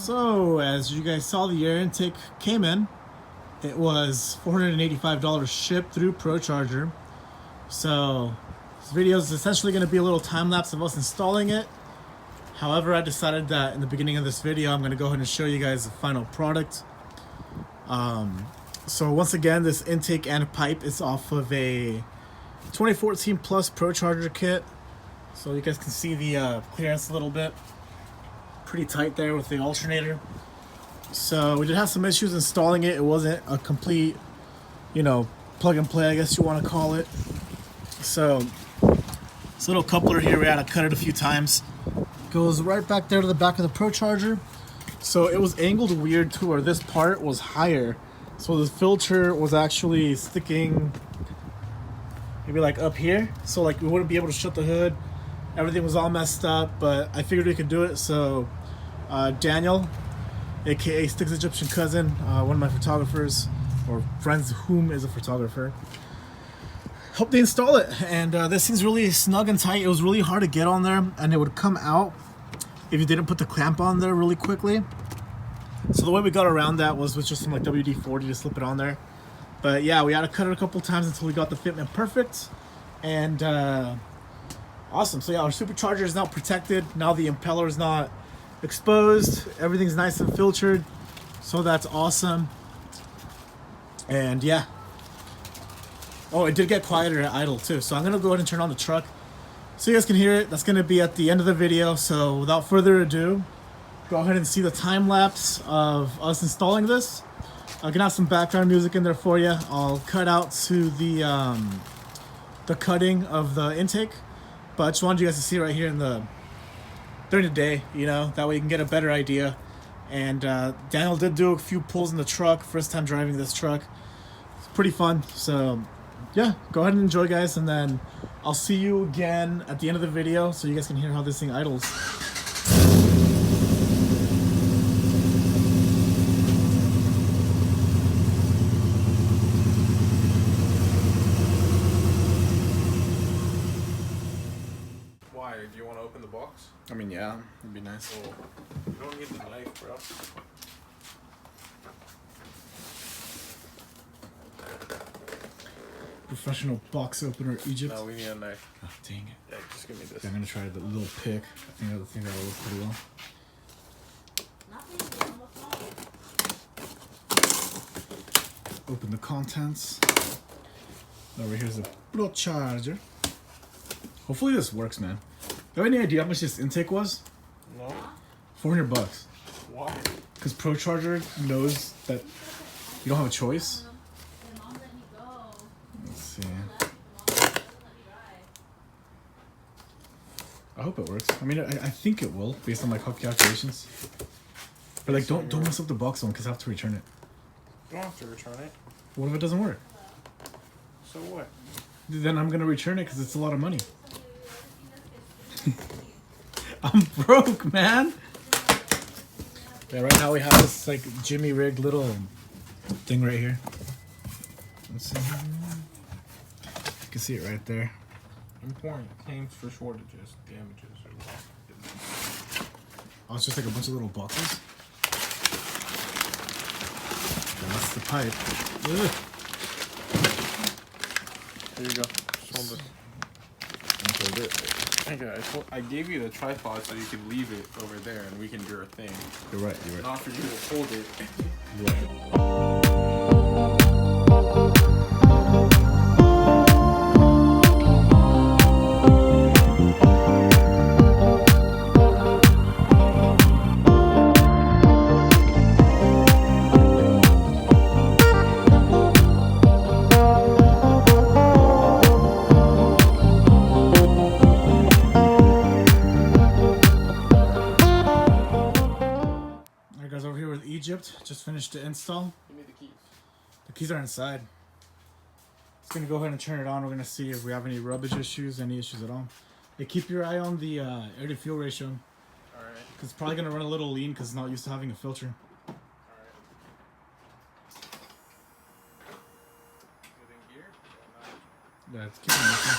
So, as you guys saw, the air intake came in. It was $485 shipped through Procharger. So, this video is essentially going to be a little time lapse of us installing it. However, I decided that in the beginning of this video, I'm going to go ahead and show you guys the final product. So once again, this intake and pipe is off of a 2014 Plus Procharger kit. So you guys can see the clearance a little bit. Pretty tight there with the alternator. So we did have some issues installing it. It wasn't a complete, plug and play, I guess you want to call it. So this little coupler here, we had to cut it a few times. Goes right back there to the back of the Procharger. So it was angled weird too, where this part was higher. So the filter was actually sticking maybe like up here. So like we wouldn't be able to shut the hood. Everything was all messed up, but I figured we could do it. So Daniel, aka Sticks' Egyptian cousin, one of my photographers or friends whom is a photographer, helped me install it. And this thing's really snug and tight. It was really hard to get on there, and it would come out if you didn't put the clamp on there really quickly. So the way we got around that was with just some like WD-40 to slip it on there. But yeah, we had to cut it a couple times until we got the fitment perfect. And awesome. So yeah, our supercharger is now protected. Now the impeller is not exposed. Everything's nice and filtered. So that's awesome. And yeah. Oh, it did get quieter at idle too. So I'm going to go ahead and turn on the truck so you guys can hear it. That's going to be at the end of the video. So without further ado, go ahead and see the time lapse of us installing this. I'm gonna have some background music in there for you. I'll cut out to the cutting of the intake, but I just wanted you guys to see right here during the day, that way you can get a better idea. And Daniel did do a few pulls in the truck, first time driving this truck. It's pretty fun. So yeah, go ahead and enjoy, guys, and then I'll see you again at the end of the video so you guys can hear how this thing idles. Do you want to open the box? I mean, yeah, it'd be nice. Oh, you don't need the knife, bro. Professional box opener, Egypt. No, we need a knife. Oh, dang it. Yeah, just give me this. Yeah, I'm gonna try the little pick. I think that'll work pretty well. Open the contents. Over here's the Procharger. Hopefully this works, man. Do you have any idea how much this intake was? No. $400. Why? Because Procharger knows that you don't have a choice. Let's see. I hope it works. I mean, I think it will, based on my calculations. But like, don't mess up the box one, because I have to return it. You don't have to return it. What if it doesn't work? So what? Then I'm gonna return it because it's a lot of money. I'm broke, man. Yeah, right now we have this like Jimmy rigged little thing right here. Let's see. You can see it right there. Important claims for shortages, damages, or what? Oh, it's just like a bunch of little boxes. And that's the pipe. Ugh. Here you go. Just hold it. Okay, I gave you the tripod so you could leave it over there and we can do our thing. You're right. Not for you to hold it. You're right. Egypt just finished the install. Give me the keys. The keys are inside. Just gonna go ahead and turn it on. We're gonna see if we have any rubbish issues, any issues at all. Hey, keep your eye on the air to fuel ratio. Alright. It's probably gonna run a little lean because it's not used to having a filter. Yeah, it's keeping working.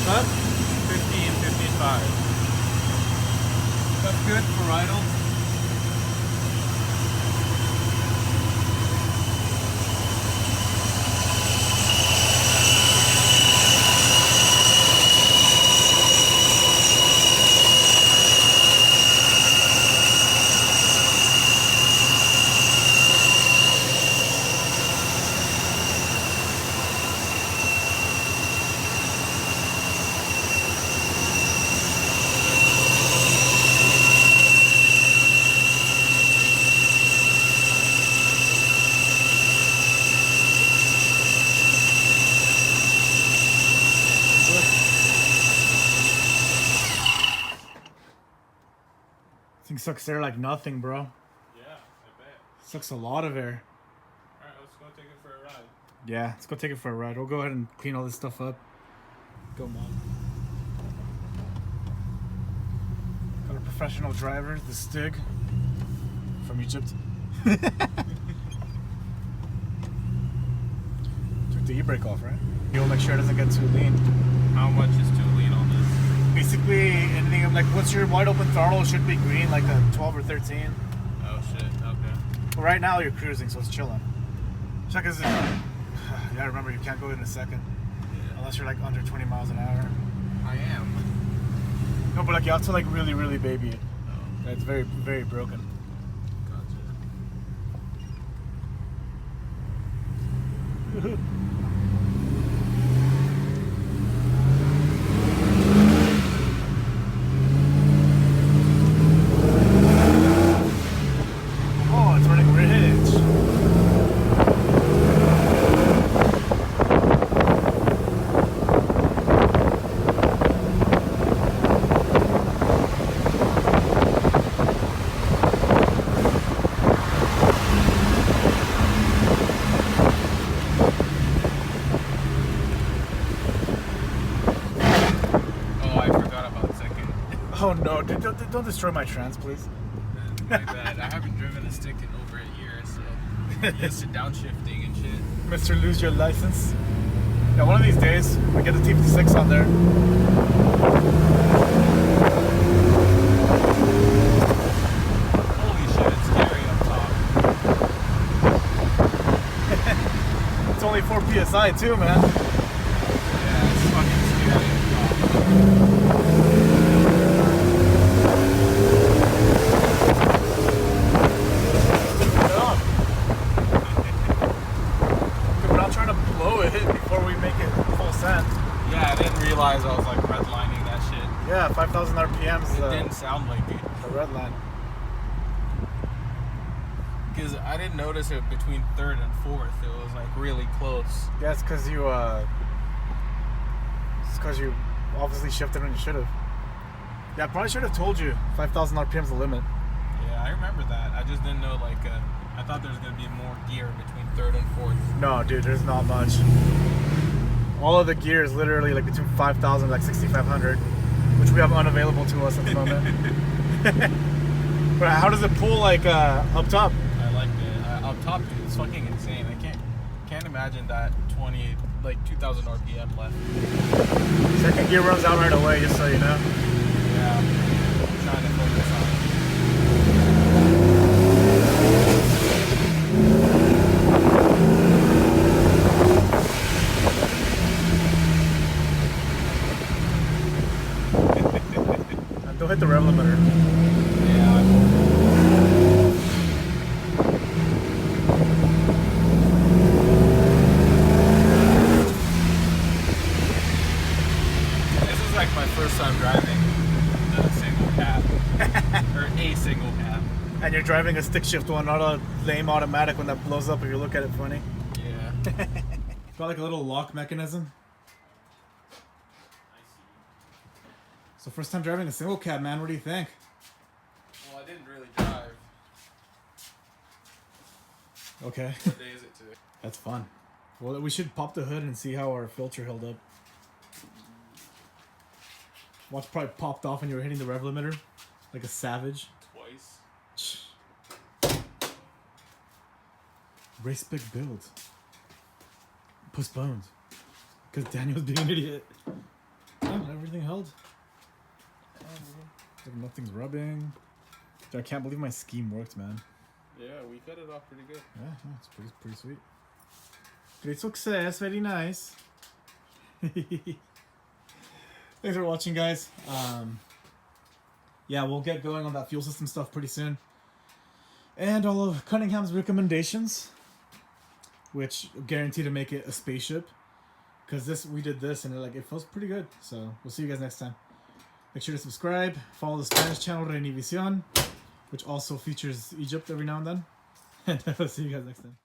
Huh? 50 and 55. That's good for idle. Thing sucks air like nothing, bro. Yeah, I bet. Sucks a lot of air. Alright, let's go take it for a ride. Yeah, let's go take it for a ride. We'll go ahead and clean all this stuff up. Go, Mom. Got a professional driver, the Stig from Egypt. Took the e-brake off, right? You'll make sure it doesn't get too lean. How much is too lean on this? Basically, anything like once your wide open throttle should be green, like a 12 or 13. Oh shit, okay. But right now you're cruising, so it's chilling. Check is, you gotta remember you can't go in a second unless you're like under 20 miles an hour. I am. No, but like you have to like really, really baby it. Oh. It's very, very broken. Gotcha. Oh, it's running rich. Oh no, dude, don't destroy my trans, please. My bad. I haven't driven a stick in over a year, so used to downshifting and shit. Mr. Lose Your License. Yeah, one of these days, I get the T56 on there. Holy shit, it's scary up top. It's only 4 PSI too, man. Yeah, it's fucking scary up top. Before we make it full send. Yeah, I didn't realize I was like redlining that shit. Yeah, 5,000 RPMs. It didn't sound like it. The red line. Because I didn't notice it between third and fourth. It was like really close. Yeah, it's because you obviously shifted when you should have. Yeah, I probably should have told you 5,000 RPMs the limit. Yeah, I remember that. I just didn't know like. I thought there was gonna be more gear between third and fourth. No, dude, there's not much. All of the gear is literally like between 5,000 and like 6,500, which we have unavailable to us at the moment. But how does it pull like up top? I like it. Up top, dude, it's fucking insane. I can't imagine that 2,000 RPM left. Second gear runs out right away, just so you know. Yeah, I'm trying to focus on it. Don't hit the rev limiter. Yeah, I will. This is like my first time driving a single cab. Or a single cab. And you're driving a stick shift one, not a lame automatic one that blows up if you look at it funny. Yeah. It's got like a little lock mechanism. So first time driving a single cab, man, what do you think? Well, I didn't really drive. Okay. What day is it today? That's fun. Well, we should pop the hood and see how our filter held up. Watch probably popped off when you were hitting the rev limiter. Like a savage. Twice. Race spec build. Postponed. Because Daniel's being an idiot. Oh, everything held. Like nothing's rubbing. Dude, I can't believe my scheme worked, man. Yeah, we cut it off pretty good. Yeah, it's pretty sweet. Great success, very nice. Thanks for watching, guys. Yeah, we'll get going on that fuel system stuff pretty soon. And all of Cunningham's recommendations, which guarantee to make it a spaceship. Because we did this and it feels pretty good. So we'll see you guys next time. Make sure to subscribe. Follow the Spanish channel Reunivision, which also features Egypt every now and then. And I'll see you guys next time.